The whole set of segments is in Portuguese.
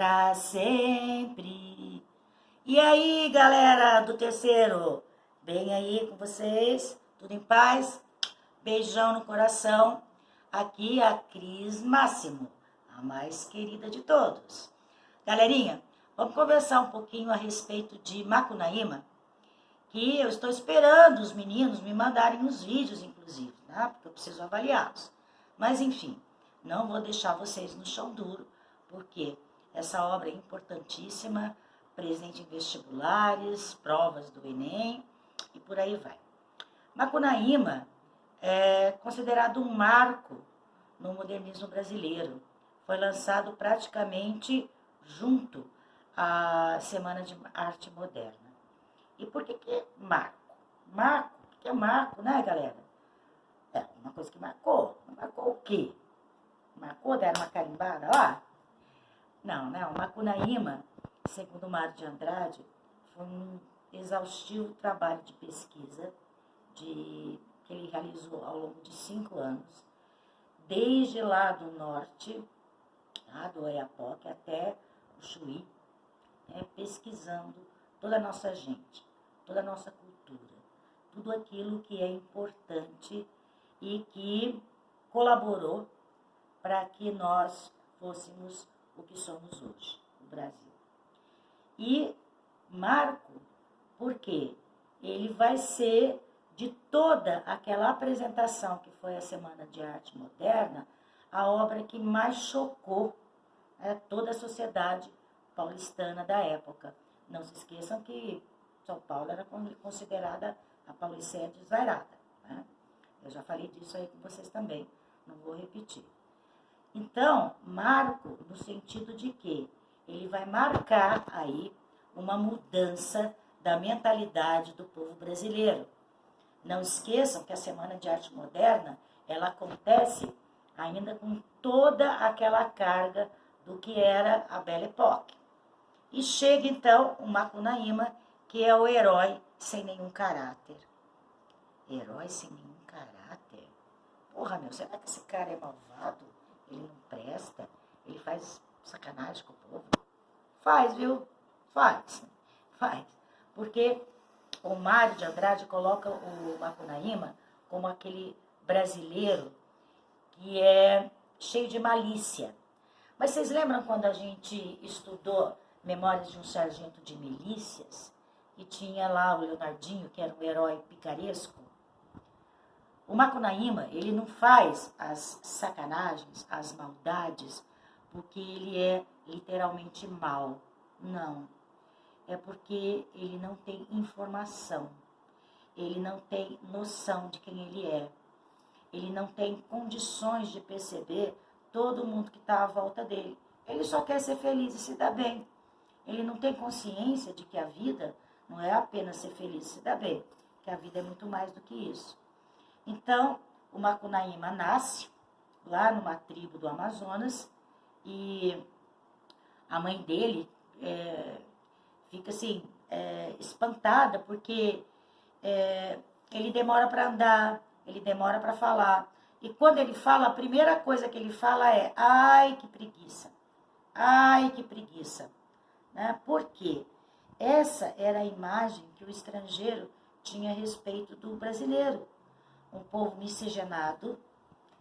pra sempre. E aí, galera do terceiro, bem aí com vocês? Tudo em paz? Beijão no coração. Aqui é a Cris Máximo, a mais querida de todos. Galerinha, vamos conversar um pouquinho a respeito de Macunaíma, que eu estou esperando os meninos me mandarem os vídeos, inclusive, né? Porque eu preciso avaliá-los. Mas, enfim, não vou deixar vocês no chão duro, porque essa obra é importantíssima, presente em vestibulares, provas do Enem e por aí vai. Macunaíma é considerado um marco no modernismo brasileiro. Foi lançado praticamente junto à Semana de Arte Moderna. E por que é marco? Marco, o que é marco, né, galera? É uma coisa que marcou. Marcou o quê? Marcou, deram uma carimbada lá? Não, né? O Macunaíma, segundo Mário de Andrade, foi um exaustivo trabalho de pesquisa que ele realizou ao longo de 5 anos, desde lá do norte, lá do Oiapoque, até o Chuí, pesquisando toda a nossa gente, toda a nossa cultura, tudo aquilo que é importante e que colaborou para que nós fôssemos o que somos hoje, o Brasil. E marco, porque ele vai ser de toda aquela apresentação que foi a Semana de Arte Moderna, a obra que mais chocou toda a sociedade paulistana da época. Não se esqueçam que São Paulo era considerada a Paulicéia desvairada, né? Eu já falei disso aí com vocês também, não vou repetir. Então, marco no sentido de que ele vai marcar aí uma mudança da mentalidade do povo brasileiro. Não esqueçam que a Semana de Arte Moderna, ela acontece ainda com toda aquela carga do que era a Belle Époque. E chega então o Macunaíma, que é o herói sem nenhum caráter. Herói sem nenhum caráter? Porra, meu, será que esse cara é malvado? Ele não presta? Ele faz sacanagem com o povo? Faz, viu? Faz. Porque o Mário de Andrade coloca o Macunaíma como aquele brasileiro que é cheio de malícia. Mas vocês lembram quando a gente estudou Memórias de um Sargento de Milícias? E tinha lá o Leonardinho, que era um herói picaresco? O Macunaíma, ele não faz as sacanagens, as maldades, porque ele é literalmente mau. Não. É porque ele não tem informação. Ele não tem noção de quem ele é. Ele não tem condições de perceber todo mundo que está à volta dele. Ele só quer ser feliz e se dar bem. Ele não tem consciência de que a vida não é apenas ser feliz e se dar bem, que a vida é muito mais do que isso. Então, o Macunaíma nasce lá numa tribo do Amazonas e a mãe dele fica assim, espantada, porque ele demora para andar, ele demora para falar. E quando ele fala, a primeira coisa que ele fala é: ai, que preguiça, ai, que preguiça. Né? Por quê? Essa era a imagem que o estrangeiro tinha a respeito do brasileiro. Um povo miscigenado,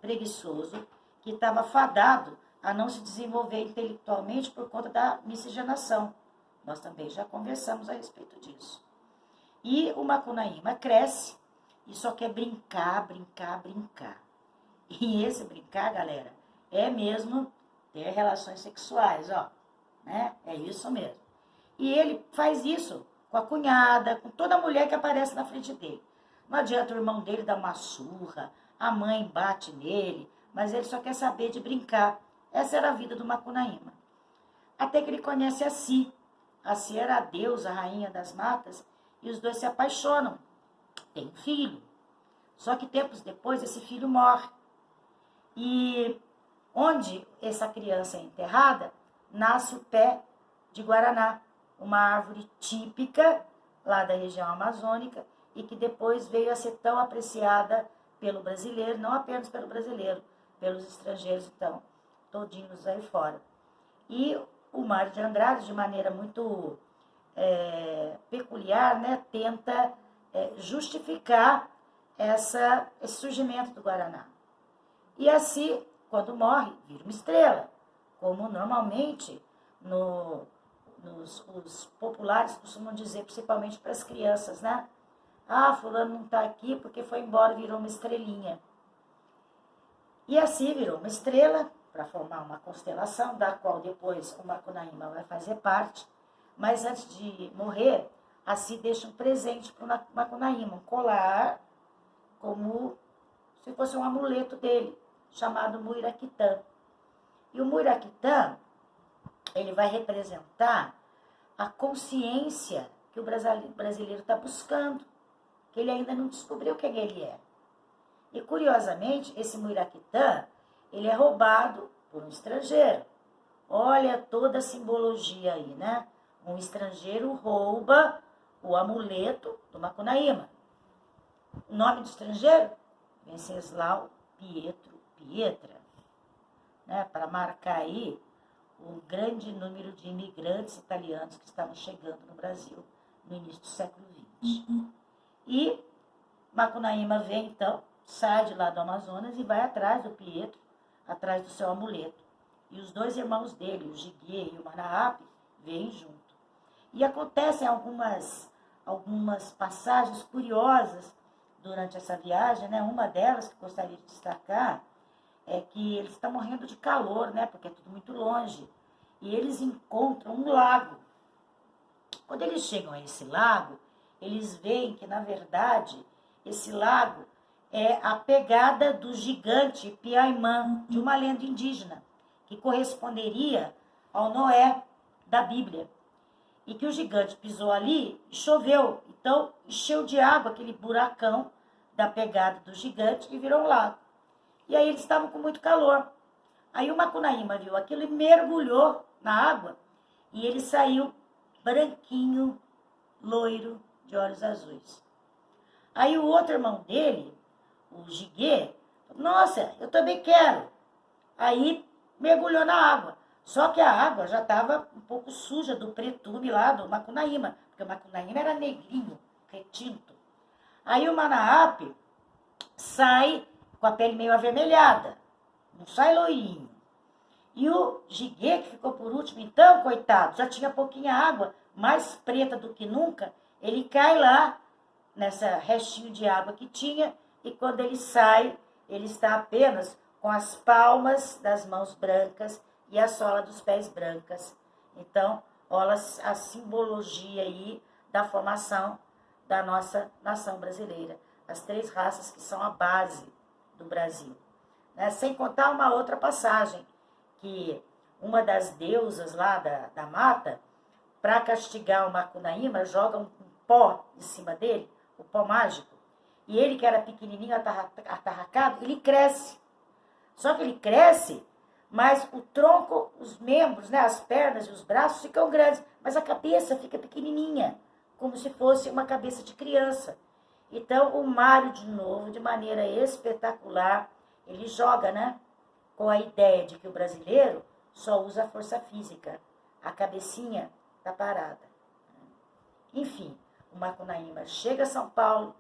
preguiçoso, que estava fadado a não se desenvolver intelectualmente por conta da miscigenação. Nós também já conversamos a respeito disso. E o Macunaíma cresce e só quer brincar. E esse brincar, galera, é mesmo ter relações sexuais, ó, né? É isso mesmo. E ele faz isso com a cunhada, com toda mulher que aparece na frente dele. Não adianta o irmão dele dar uma surra, a mãe bate nele, mas ele só quer saber de brincar. Essa era a vida do Macunaíma. Até que ele conhece a Si. A Si era a deusa, a rainha das matas, e os dois se apaixonam. Tem um filho. Só que tempos depois esse filho morre. E onde essa criança é enterrada, nasce o pé de guaraná, uma árvore típica lá da região amazônica e que depois veio a ser tão apreciada pelo brasileiro, não apenas pelo brasileiro, pelos estrangeiros, então, todinhos aí fora. E o Mário de Andrade, de maneira muito peculiar, né, tenta justificar esse surgimento do Guaraná. E assim, quando morre, vira uma estrela, como normalmente os populares costumam dizer, principalmente para as crianças, né? Ah, fulano não está aqui porque foi embora, virou uma estrelinha. E assim virou uma estrela, para formar uma constelação, da qual depois o Macunaíma vai fazer parte. Mas antes de morrer, assim deixa um presente para o Macunaíma, um colar, como se fosse um amuleto dele, chamado Muiraquitã. E o Muiraquitã, ele vai representar a consciência que o brasileiro está buscando, que ele ainda não descobriu quem ele é. E, curiosamente, esse Muiraquitã, ele é roubado por um estrangeiro. Olha toda a simbologia aí, né? Um estrangeiro rouba o amuleto do Macunaíma. O nome do estrangeiro? Venceslau Pietro Pietra, né? Para marcar aí o grande número de imigrantes italianos que estavam chegando no Brasil no início do século XX. E Macunaíma vem, então, sai de lá do Amazonas e vai atrás do Pietro, atrás do seu amuleto. E os dois irmãos dele, o Jiguê e o Manahape, vêm junto. E acontecem algumas passagens curiosas durante essa viagem, né? Uma delas que gostaria de destacar é que eles estão morrendo de calor, né? Porque é tudo muito longe. E eles encontram um lago. Quando eles chegam a esse lago, eles veem que, na verdade, esse lago é a pegada do gigante Piaimã, de uma lenda indígena, que corresponderia ao Noé da Bíblia. E que o gigante pisou ali e choveu. Então, encheu de água aquele buracão da pegada do gigante e virou um lago. E aí eles estavam com muito calor. Aí o Macunaíma viu aquilo e mergulhou na água. E ele saiu branquinho, loiro, de olhos azuis. Aí o outro irmão dele, o Jiguê, nossa, eu também quero. Aí mergulhou na água. Só que a água já estava um pouco suja do pretume lá do Macunaíma, porque o Macunaíma era negrinho, retinto. Aí o Manahape sai com a pele meio avermelhada, não sai loirinho. E o Jiguê, que ficou por último, então, coitado, já tinha pouquinha água, mais preta do que nunca, ele cai lá, nessa restinho de água que tinha, e quando ele sai, ele está apenas com as palmas das mãos brancas e a sola dos pés brancas. Então, olha a simbologia aí da formação da nossa nação brasileira. As três raças que são a base do Brasil. Né? Sem contar uma outra passagem, que uma das deusas lá da mata, para castigar o Macunaíma, joga um pó em cima dele, o pó mágico, e ele, que era pequenininho, atarracado, ele cresce. Só que ele cresce, mas o tronco, os membros, né, as pernas e os braços ficam grandes, mas a cabeça fica pequenininha, como se fosse uma cabeça de criança. Então, o Mário, de novo, de maneira espetacular, ele joga, né, com a ideia de que o brasileiro só usa a força física, a cabecinha está parada. Enfim, o Macunaíma chega a São Paulo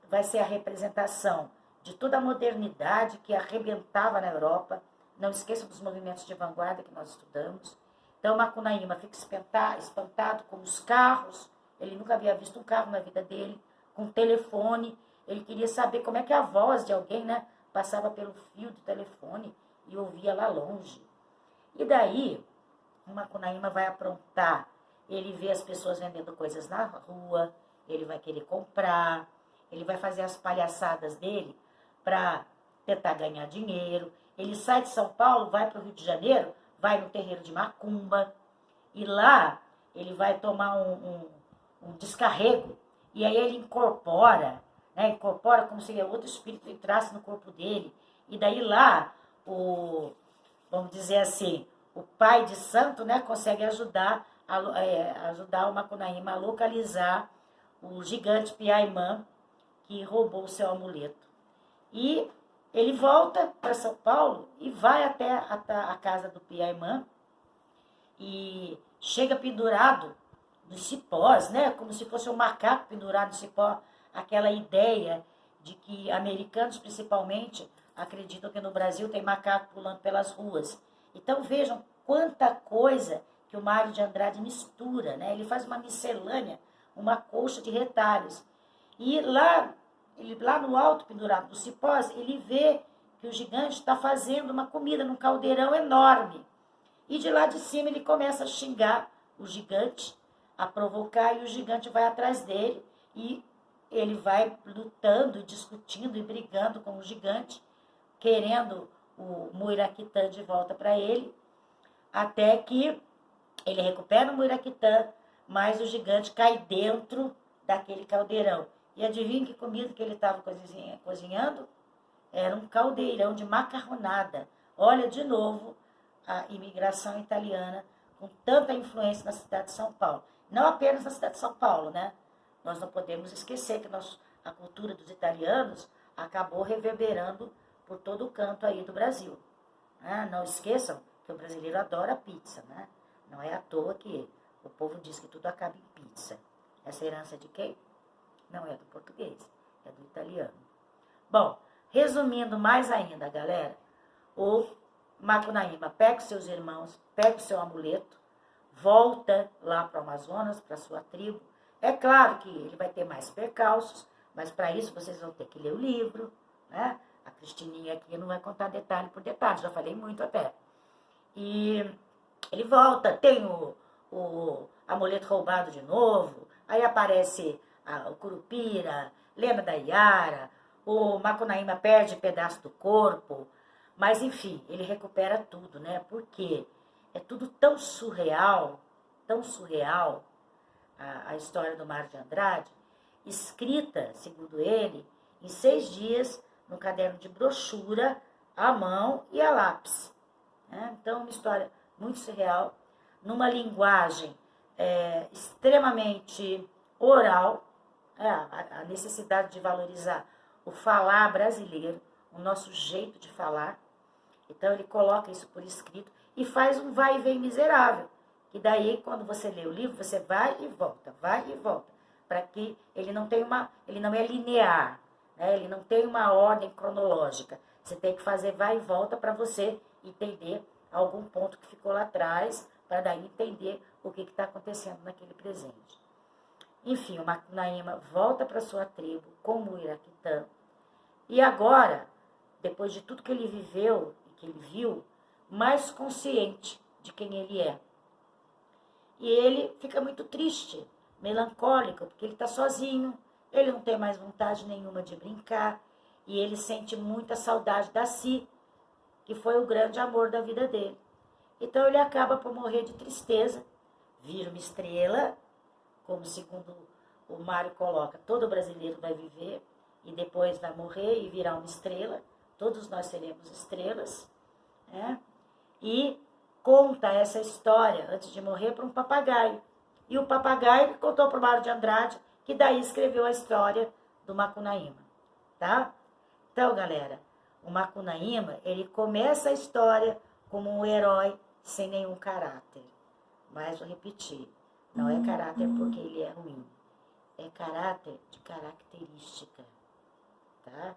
vai ser a representação de toda a modernidade que arrebentava na Europa. Não esqueçam dos movimentos de vanguarda que nós estudamos. Então, o Macunaíma fica espantado com os carros. Ele nunca havia visto um carro na vida dele, com um telefone. Ele queria saber como é que a voz de alguém, né, passava pelo fio do telefone e ouvia lá longe. E daí, o Macunaíma vai aprontar. Ele vê as pessoas vendendo coisas na rua, ele vai querer comprar, ele vai fazer as palhaçadas dele para tentar ganhar dinheiro. Ele sai de São Paulo, vai para o Rio de Janeiro, vai no terreiro de Macumba, e lá ele vai tomar um descarrego, e aí ele incorpora como se outro espírito entrasse no corpo dele, e daí lá, vamos dizer assim, o pai de santo, né, consegue ajudar o Macunaíma a localizar o gigante Piaimã, que roubou o seu amuleto. E ele volta para São Paulo e vai até a casa do Piaimã e chega pendurado nos cipós, né? Como se fosse um macaco pendurado no cipó. Aquela ideia de que americanos, principalmente, acreditam que no Brasil tem macaco pulando pelas ruas. Então vejam quanta coisa que o Mário de Andrade mistura, né? Ele faz uma miscelânea, uma colcha de retalhos. E lá no alto, pendurado nos cipós, ele vê que o gigante está fazendo uma comida num caldeirão enorme. E de lá de cima ele começa a xingar o gigante, a provocar, e o gigante vai atrás dele. E ele vai lutando, discutindo e brigando com o gigante, querendo o Muiraquitã de volta para ele, até que ele recupera o Muiraquitã, mas o gigante cai dentro daquele caldeirão. E adivinha que comida que ele estava cozinhando? Era um caldeirão de macarronada. Olha, de novo, a imigração italiana com tanta influência na cidade de São Paulo. Não apenas na cidade de São Paulo, né? Nós não podemos esquecer que a cultura dos italianos acabou reverberando por todo o canto aí do Brasil. Não esqueçam que o brasileiro adora pizza, né? Não é à toa que o povo diz que tudo acaba em pizza. Essa herança é de quem? Não é do português, é do italiano. Bom, resumindo mais ainda, galera, o Macunaíma pega os seus irmãos, pega o seu amuleto, volta lá para o Amazonas, para a sua tribo. É claro que ele vai ter mais percalços, mas para isso vocês vão ter que ler o livro, né? A Cristininha aqui não vai contar detalhe por detalhe, já falei muito até. E ele volta, tem o amuleto roubado de novo, aí aparece o Curupira, lembra da Iara, o Macunaíma perde pedaço do corpo, mas enfim, ele recupera tudo, né? Porque é tudo tão surreal a história do Mário de Andrade, escrita, segundo ele, em 6 dias, no caderno de brochura, à mão e a lápis. Então, uma história muito surreal, numa linguagem extremamente oral, a necessidade de valorizar o falar brasileiro, o nosso jeito de falar. Então, ele coloca isso por escrito e faz um vai e vem miserável. E daí, quando você lê o livro, você vai e volta, para que ele não é linear, né? Ele não tem uma ordem cronológica. Você tem que fazer vai e volta para você entender algum ponto que ficou lá atrás, para daí entender o que está acontecendo naquele presente. Enfim, o Macunaíma volta para sua tribo com o Muiraquitã. E agora, depois de tudo que ele viveu e que ele viu, mais consciente de quem ele é. E ele fica muito triste, melancólico, porque ele está sozinho, ele não tem mais vontade nenhuma de brincar, e ele sente muita saudade da Si, que foi o grande amor da vida dele. Então ele acaba por morrer de tristeza, vira uma estrela, como segundo o Mário coloca, todo brasileiro vai viver, e depois vai morrer e virar uma estrela, todos nós seremos estrelas, né? E conta essa história, antes de morrer, para um papagaio. E o papagaio contou para o Mário de Andrade, que daí escreveu a história do Macunaíma, tá? Então, galera, o Macunaíma, ele começa a história como um herói sem nenhum caráter. Mas vou repetir, não é caráter porque ele é ruim, é caráter de característica, tá?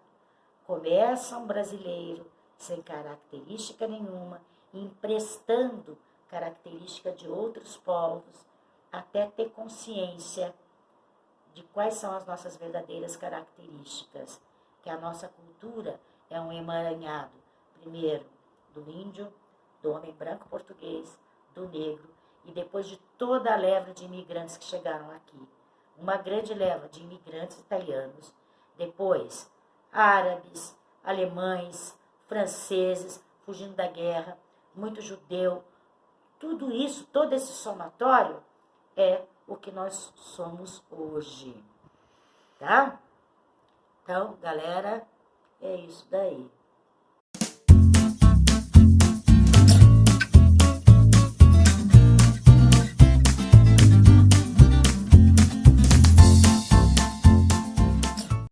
Começa um brasileiro sem característica nenhuma, emprestando característica de outros povos, até ter consciência de quais são as nossas verdadeiras características, que a nossa cultura é um emaranhado, primeiro, do índio, do homem branco português, do negro, e depois de toda a leva de imigrantes que chegaram aqui. Uma grande leva de imigrantes italianos, depois árabes, alemães, franceses, fugindo da guerra, muito judeu. Tudo isso, todo esse somatório é o que nós somos hoje, tá? Então, galera, é isso daí.